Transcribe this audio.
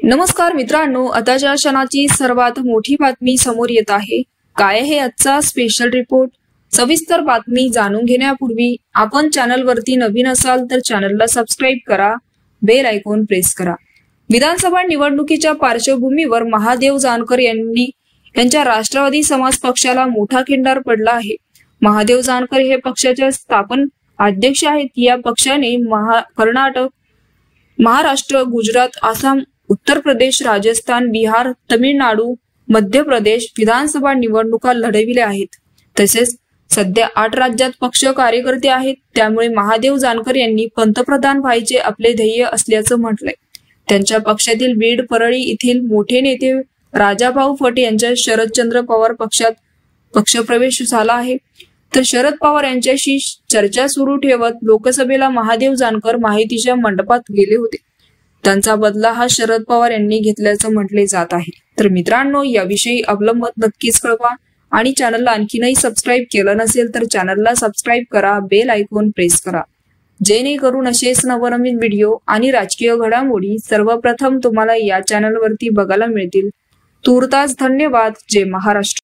नमस्कार मित्रांनो, आताच्या क्षणाची सर्वात मोठी बातमी समोर येत आहे। काय आहे आजचा स्पेशल रिपोर्ट? सविस्तर बातमी जाणून घेण्यापूर्वी आपण चॅनलवरती नवीन असाल तर चॅनलला सबस्क्राइब करा, बेल आयकॉन प्रेस करा। विधानसभा निवडणुकीच्या पार्श्वभूमीवर महादेव जानकर यांच्या राष्ट्रवादी समाज पक्षाला मोठा खिंडार पडला आहे। महादेव जानकर हे पक्षाचे स्थापन अध्यक्ष आहेत। या पक्षाने कर्नाटक, महाराष्ट्र, गुजरात, आसाम, उत्तर प्रदेश, राजस्थान, बिहार, तमिळनाडू, मध्य प्रदेश विधानसभा निवडणुका लढविल्या आहेत। तसेच सध्या 8 राज्यात पक्ष कार्यकर्ते आहेत। त्यामुळे महादेव जानकर यांनी पंतप्रधान व्हायचे आपले ध्येय असल्याचं म्हटलंय। त्यांच्या पक्षातील बीड, परळी येथील मोठे नेते राजाभाऊ फट यांच्या शरदचंद्र पवार पक्षात पक्षप्रवेश झाला आहे। तर शरद पवार यांच्याशी चर्चा सुरू ठेवत लोकसभेला महादेव जानकर माहितीच्या मंडपात गेले होते। त्यांचा बदला हा शरद पवार यांनी घेतल्याचं म्हटले जात आहे। तर मित्रांनो, याविषयी आपलं मत नक्कीच कळवा आणि चॅनलला आणखीनही सबस्क्राइब केलं नसेल तर चॅनलला सबस्क्राइब करा, बेल आयकॉन प्रेस करा, जेणेकरून असेच नवनवीन व्हिडिओ आणि राजकीय घडामोडी सर्वप्रथम तुम्हाला या चॅनलवरती बघायला मिळतील। तूर्तास धन्यवाद। जय महाराष्ट्र।